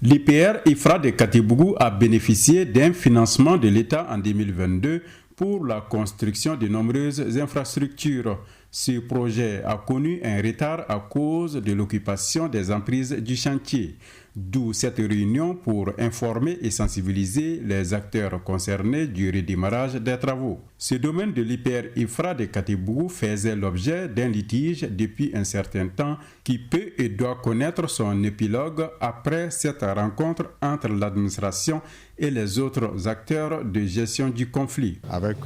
L'IPR-IFRA de Katibougou a bénéficié d'un financement de l'État en 2022 pour la construction de nombreuses infrastructures. Ce projet a connu un retard à cause de l'occupation des emprises du chantier. D'où cette réunion pour informer et sensibiliser les acteurs concernés du redémarrage des travaux. Ce domaine de l'IPR-IFRA de Katibougou faisait l'objet d'un litige depuis un certain temps qui peut et doit connaître son épilogue après cette rencontre entre l'administration et les autres acteurs de gestion du conflit. Avec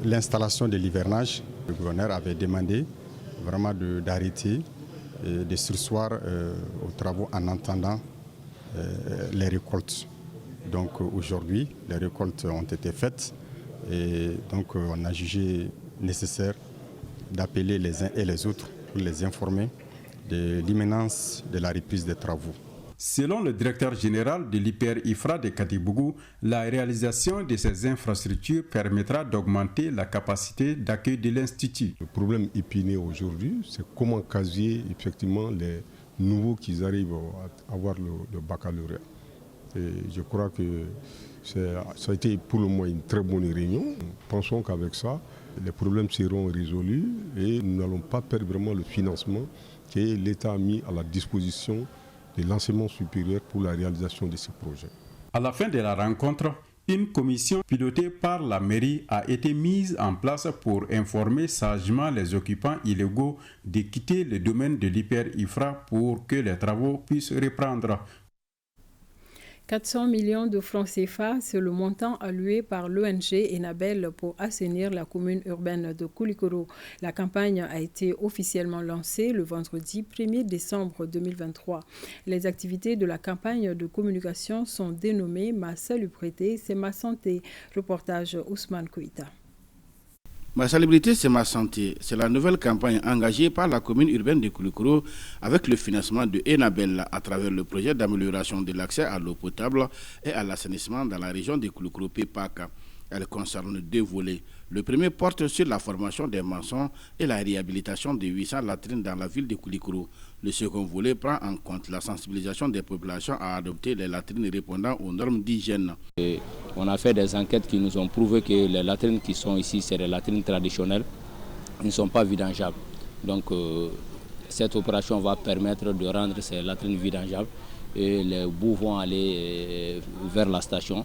l'installation de l'hivernage, le gouverneur avait demandé vraiment d'arrêter et de surseoir aux travaux en attendant les récoltes. Donc aujourd'hui, les récoltes ont été faites et donc on a jugé nécessaire d'appeler les uns et les autres pour les informer de l'imminence de la reprise des travaux. Selon le directeur général de l'IPR-IFRA de Katibougou, la réalisation de ces infrastructures permettra d'augmenter la capacité d'accueil de l'Institut. Le problème épineux aujourd'hui, c'est comment caser effectivement les nouveaux qui arrivent à avoir le baccalauréat. Et je crois que ça a été pour le moins une très bonne réunion. Pensons qu'avec ça, les problèmes seront résolus et nous n'allons pas perdre vraiment le financement que l'État a mis à la disposition de l'enseignement supérieur pour la réalisation de ces projets. À la fin de la rencontre, une commission pilotée par la mairie a été mise en place pour informer sagement les occupants illégaux de quitter le domaine de l'IPR-IFRA pour que les travaux puissent reprendre. 400 millions de francs CFA, c'est le montant alloué par l'ONG Enabel pour assainir la commune urbaine de Koulikoro. La campagne a été officiellement lancée le vendredi 1er décembre 2023. Les activités de la campagne de communication sont dénommées Ma salubrité, c'est ma santé. Reportage Ousmane Kouita. Ma salubrité, c'est ma santé. C'est la nouvelle campagne engagée par la commune urbaine de Koulikoro avec le financement de Enabel à travers le projet d'amélioration de l'accès à l'eau potable et à l'assainissement dans la région de Koulikoro PPAC. Elle concerne 2 volets. Le premier porte sur la formation des maçons et la réhabilitation de 800 latrines dans la ville de Koulikoro. Le second volet prend en compte la sensibilisation des populations à adopter les latrines répondant aux normes d'hygiène. On a fait des enquêtes qui nous ont prouvé que les latrines qui sont ici, c'est des latrines traditionnelles, ne sont pas vidangeables. Donc cette opération va permettre de rendre ces latrines vidangeables et les boues vont aller vers la station.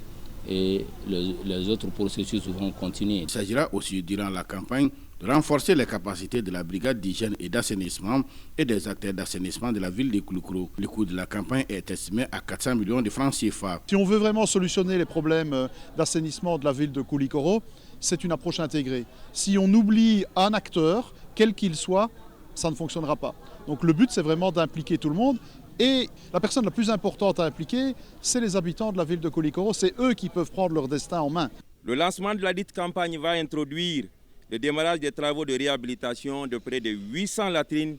Et les autres processus vont continuer. Il s'agira aussi, durant la campagne, de renforcer les capacités de la brigade d'hygiène et d'assainissement et des acteurs d'assainissement de la ville de Koulikoro. Le coût de la campagne est estimé à 400 millions de francs CFA. Si on veut vraiment solutionner les problèmes d'assainissement de la ville de Koulikoro, c'est une approche intégrée. Si on oublie un acteur, quel qu'il soit, ça ne fonctionnera pas. Donc le but, c'est vraiment d'impliquer tout le monde. Et la personne la plus importante à impliquer, c'est les habitants de la ville de Koulikoro. C'est eux qui peuvent prendre leur destin en main. Le lancement de la dite campagne va introduire le démarrage des travaux de réhabilitation de près de 800 latrines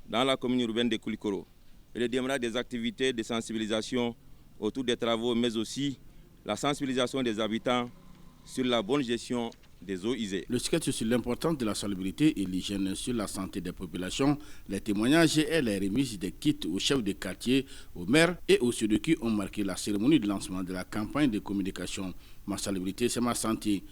dans la commune urbaine de Koulikoro. Et le démarrage des activités de sensibilisation autour des travaux, mais aussi la sensibilisation des habitants sur la bonne gestion des eaux usées. Le sketch sur l'importance de la salubrité et l'hygiène sur la santé des populations, les témoignages et les remises des kits aux chefs de quartier, aux maires et aux ceux de qui ont marqué la cérémonie de lancement de la campagne de communication. Ma salubrité, c'est ma santé.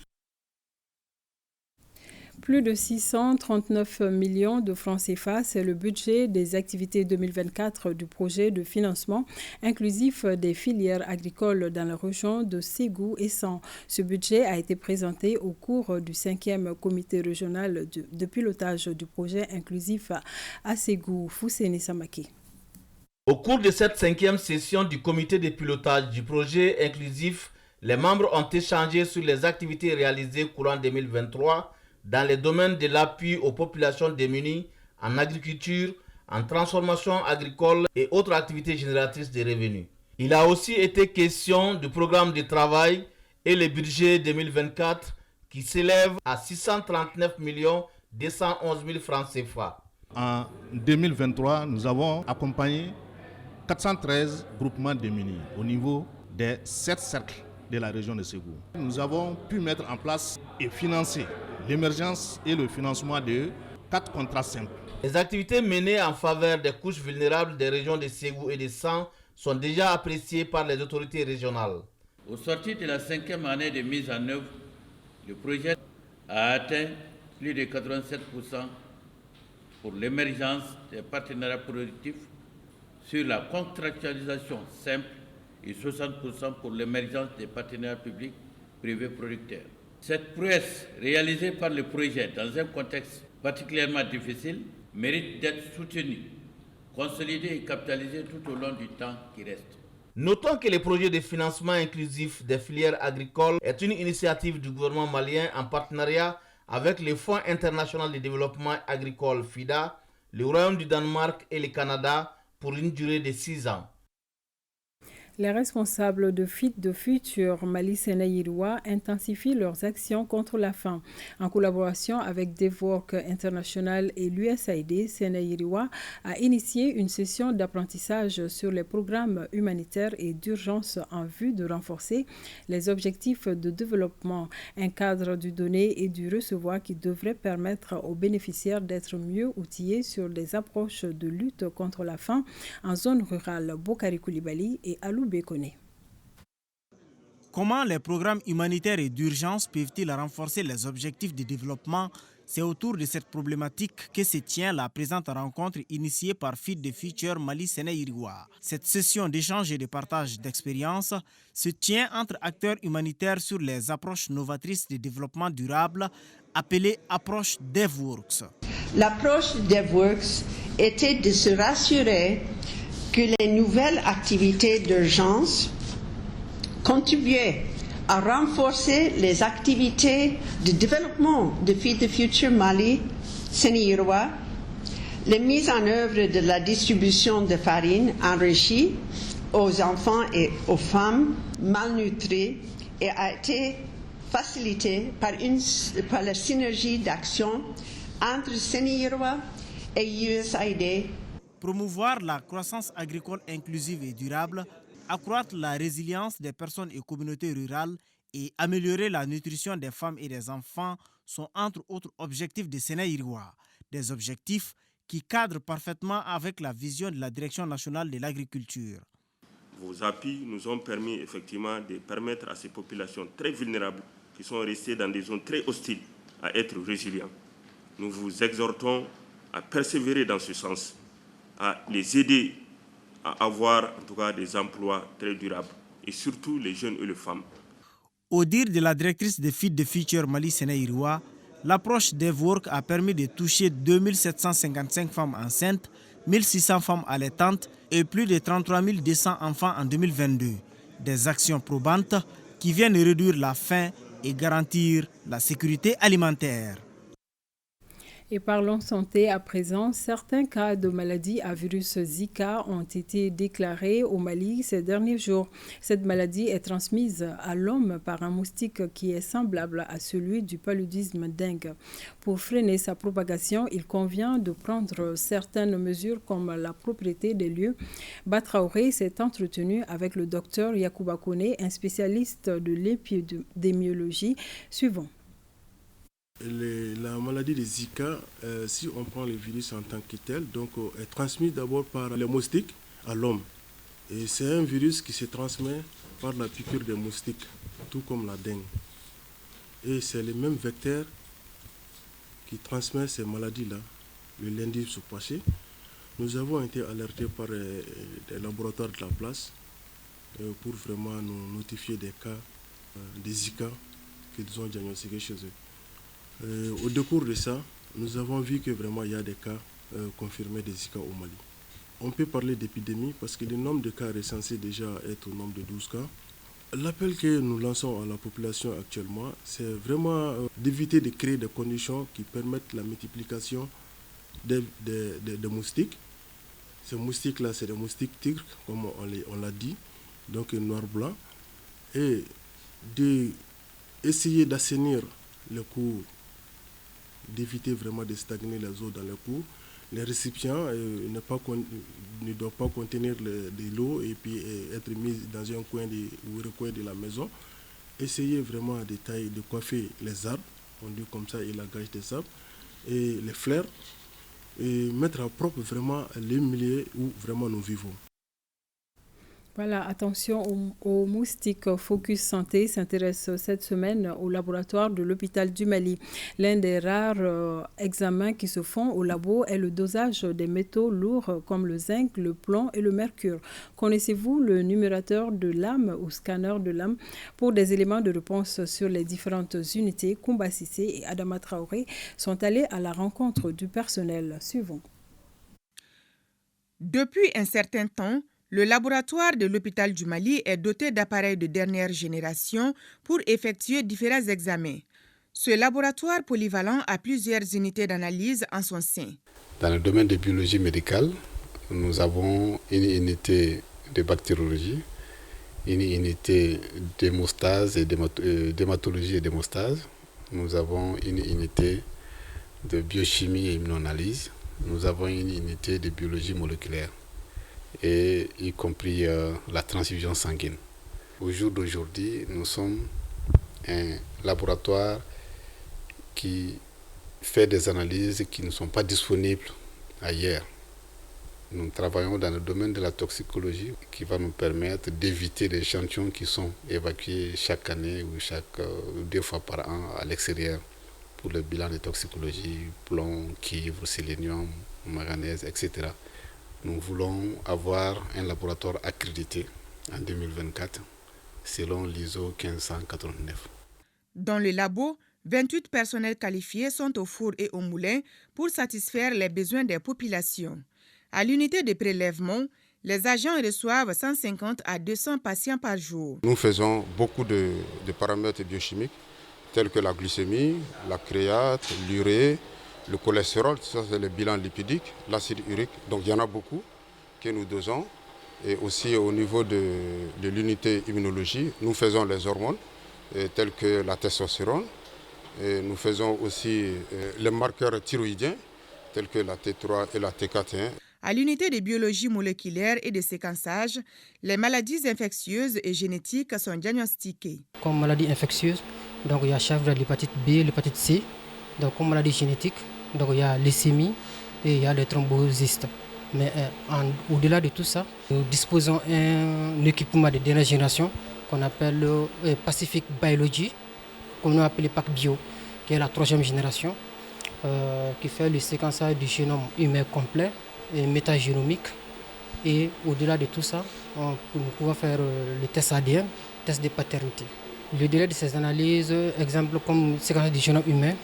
Plus de 639 millions de francs CFA, c'est le budget des activités 2024 du projet de financement inclusif des filières agricoles dans la région de Ségou et San. Ce budget a été présenté au cours du 5e comité régional de pilotage du projet inclusif à Ségou. Fousseni Samaki. Au cours de cette 5e session du comité de pilotage du projet inclusif, les membres ont échangé sur les activités réalisées courant 2023 dans les domaines de l'appui aux populations démunies, en agriculture, en transformation agricole et autres activités génératrices de revenus. Il a aussi été question du programme de travail et le budget 2024 qui s'élève à 639 211 000 francs CFA. En 2023, nous avons accompagné 413 groupements démunis au niveau des 7 cercles de la région de Ségou. Nous avons pu mettre en place et financer l'émergence et le financement de 4 contrats simples. Les activités menées en faveur des couches vulnérables des régions de Ségou et de San sont déjà appréciées par les autorités régionales. Au sortir de la 5e année de mise en œuvre, le projet a atteint plus de 87% pour l'émergence des partenariats productifs sur la contractualisation simple et 60% pour l'émergence des partenaires publics privés producteurs. Cette prouesse réalisée par le projet dans un contexte particulièrement difficile mérite d'être soutenue, consolidée et capitalisée tout au long du temps qui reste. Notons que le projet de financement inclusif des filières agricoles est une initiative du gouvernement malien en partenariat avec le Fonds international de développement agricole FIDA, le Royaume du Danemark et le Canada pour une durée de 6 ans. Les responsables de FIT de Futur Mali Sénéirois intensifient leurs actions contre la faim. En collaboration avec DevWork International et l'USAID, Sénéirois a initié une session d'apprentissage sur les programmes humanitaires et d'urgence en vue de renforcer les objectifs de développement, un cadre du donner et du recevoir qui devrait permettre aux bénéficiaires d'être mieux outillés sur des approches de lutte contre la faim en zone rurale. Bokari Koulibaly et Alou Bekone. Comment les programmes humanitaires et d'urgence peuvent-ils renforcer les objectifs de développement? C'est autour de cette problématique que se tient la présente rencontre initiée par Feed the Future Mali Sénéirois. Cette session d'échange et de partage d'expériences se tient entre acteurs humanitaires sur les approches novatrices de développement durable appelée approche DevWorks. L'approche DevWorks était de se rassurer que les nouvelles activités d'urgence contribuaient à renforcer les activités de développement de Feed the Future Mali Sénéirois, les mises en œuvre de la distribution de farine enrichie aux enfants et aux femmes malnutries et a été facilitée par la synergie d'action entre Sénéirois et USAID. Promouvoir la croissance agricole inclusive et durable, accroître la résilience des personnes et communautés rurales et améliorer la nutrition des femmes et des enfants sont entre autres objectifs de Sénéirois. Des objectifs qui cadrent parfaitement avec la vision de la Direction nationale de l'agriculture. Vos appuis nous ont permis effectivement de permettre à ces populations très vulnérables qui sont restées dans des zones très hostiles à être résilients. Nous vous exhortons à persévérer dans ce sens, à les aider à avoir en tout cas des emplois très durables, et surtout les jeunes et les femmes. Au dire de la directrice de Feed the Future Mali Sénéirois, l'approche DevWork a permis de toucher 2755 femmes enceintes, 1600 femmes allaitantes et plus de 33 200 enfants en 2022. Des actions probantes qui viennent réduire la faim et garantir la sécurité alimentaire. Et parlons santé à présent. Certains cas de maladie à virus Zika ont été déclarés au Mali ces derniers jours. Cette maladie est transmise à l'homme par un moustique qui est semblable à celui du paludisme dengue. Pour freiner sa propagation, il convient de prendre certaines mesures comme la propriété des lieux. Batraoré s'est entretenu avec le docteur Yacouba Kone, un spécialiste de l'épidémiologie. Suivons. La maladie de Zika, si on prend le virus en tant que tel, donc, est transmise d'abord par les moustiques à l'homme. Et c'est un virus qui se transmet par la piqûre des moustiques, tout comme la dengue. Et c'est le même vecteur qui transmet ces maladies-là, le lundi sous-passé. Nous avons été alertés par des laboratoires de la place pour vraiment nous notifier des cas de Zika qu'ils ont diagnostiqués chez eux. Au décours de ça, nous avons vu que vraiment il y a des cas confirmés de Zika au Mali. on peut parler d'épidémie parce que le nombre de cas recensés déjà est au nombre de 12 cas. L'appel que nous lançons à la population actuellement, c'est vraiment d'éviter de créer des conditions qui permettent la multiplication des moustiques. Ces moustiques-là, c'est des moustiques tigres, comme on l'a dit, donc noir-blanc, et d'essayer d'assainir les cours, d'éviter vraiment de stagner les eaux dans les cours. Les récipients ne doivent pas contenir de l'eau et puis être mis dans un coin ou recoin de la maison. Essayez vraiment de coiffer les arbres, on dit comme ça, il engage des arbres, et les fleurs, et mettre à propre vraiment les milieux où vraiment nous vivons. Voilà, attention aux moustiques. Focus Santé s'intéresse cette semaine au laboratoire de l'hôpital du Mali. L'un des rares examens qui se font au labo est le dosage des métaux lourds comme le zinc, le plomb et le mercure. Connaissez-vous le numérateur de l'âme ou scanner de l'âme? Pour des éléments de réponse sur les différentes unités, Koumba Sissé et Adama Traoré sont allés à la rencontre du personnel. Suivons. Depuis un certain temps, le laboratoire de l'hôpital du Mali est doté d'appareils de dernière génération pour effectuer différents examens. Ce laboratoire polyvalent a plusieurs unités d'analyse en son sein. Dans le domaine de biologie médicale, nous avons une unité de bactériologie, une unité d'hémostase et d'hématologie et d'hémostase. Nous avons une unité de biochimie et immunoanalyse. Nous avons une unité de biologie moléculaire, et y compris la transfusion sanguine. Au jour d'aujourd'hui, nous sommes un laboratoire qui fait des analyses qui ne sont pas disponibles ailleurs. Nous travaillons dans le domaine de la toxicologie qui va nous permettre d'éviter les échantillons qui sont évacués chaque année ou 2 fois par an à l'extérieur pour le bilan de toxicologie, plomb, cuivre, sélénium, manganèse, etc. Nous voulons avoir un laboratoire accrédité en 2024 selon l'ISO 1589. Dans le labo, 28 personnels qualifiés sont au four et au moulin pour satisfaire les besoins des populations. À l'unité de prélèvement, les agents reçoivent 150 à 200 patients par jour. Nous faisons beaucoup de paramètres biochimiques tels que la glycémie, la créate, l'urée, le cholestérol, ça c'est le bilan lipidique, l'acide urique, donc il y en a beaucoup que nous dosons. Et aussi au niveau de l'unité immunologie, nous faisons les hormones telles que la testostérone. Et nous faisons aussi les marqueurs thyroïdiens tels que la T3 et la T4. À l'unité de biologie moléculaire et de séquençage, les maladies infectieuses et génétiques sont diagnostiquées. Comme maladie infectieuse, donc il y a chèvre, l'hépatite B, l'hépatite C. Donc comme maladie génétique, donc il y a leucémie et il y a les thrombosistes. Mais au-delà de tout ça, nous disposons d'un équipement de dernière génération qu'on appelle le Pacific Biology, comme nous appelons PAC Bio, qui est la 3e génération, qui fait le séquençage du génome humain complet et métagénomique. Et au-delà de tout ça, nous pouvons faire le test ADN, test de paternité. Le délai de ces analyses, exemple comme séquençage du génome humain,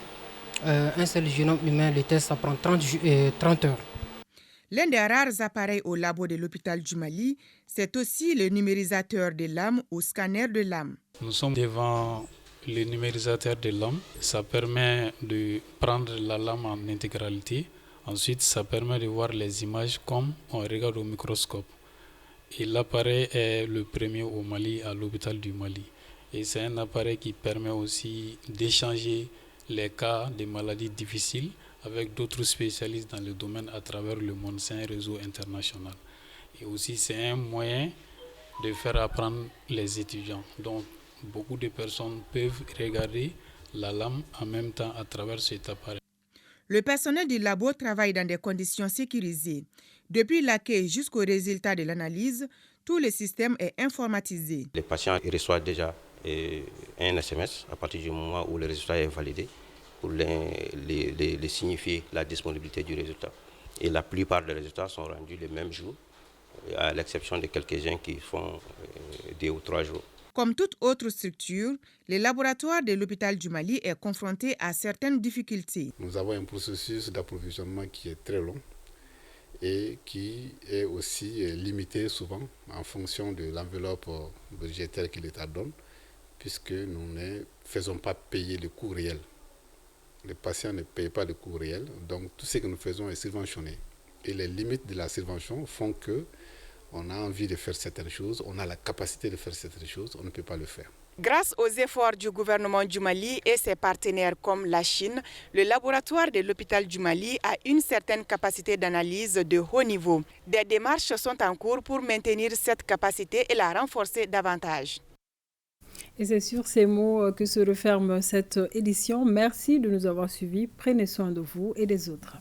un seul génome humain, le test, ça prend 30 heures. L'un des rares appareils au labo de l'hôpital du Mali, c'est aussi le numérisateur de l'âme ou scanner de l'âme. Nous sommes devant le numérisateur de l'âme. Ça permet de prendre la lame en intégralité. Ensuite, ça permet de voir les images comme on regarde au microscope. Et l'appareil est le premier au Mali, à l'hôpital du Mali. Et c'est un appareil qui permet aussi d'échanger les cas de maladies difficiles avec d'autres spécialistes dans le domaine à travers le monde. C'est un réseau international. Et aussi, c'est un moyen de faire apprendre les étudiants. Donc, beaucoup de personnes peuvent regarder la lame en même temps à travers cet appareil. Le personnel du labo travaille dans des conditions sécurisées. Depuis l'accueil jusqu'au résultat de l'analyse, tout le système est informatisé. Les patients reçoivent déjà un SMS à partir du moment où le résultat est validé pour les signifier la disponibilité du résultat. Et la plupart des résultats sont rendus le même jour, à l'exception de quelques-uns qui font 2 ou 3 jours. Comme toute autre structure, le laboratoire de l'hôpital du Mali est confronté à certaines difficultés. Nous avons un processus d'approvisionnement qui est très long et qui est aussi limité souvent en fonction de l'enveloppe budgétaire que l'État donne, puisque nous ne faisons pas payer le coût réel. Les patients ne payent pas le coût réel, donc tout ce que nous faisons est subventionné. Et les limites de la subvention font que on a envie de faire certaines choses, on a la capacité de faire certaines choses, on ne peut pas le faire. Grâce aux efforts du gouvernement du Mali et ses partenaires comme la Chine, le laboratoire de l'hôpital du Mali a une certaine capacité d'analyse de haut niveau. Des démarches sont en cours pour maintenir cette capacité et la renforcer davantage. Et c'est sur ces mots que se referme cette édition. Merci de nous avoir suivis. Prenez soin de vous et des autres.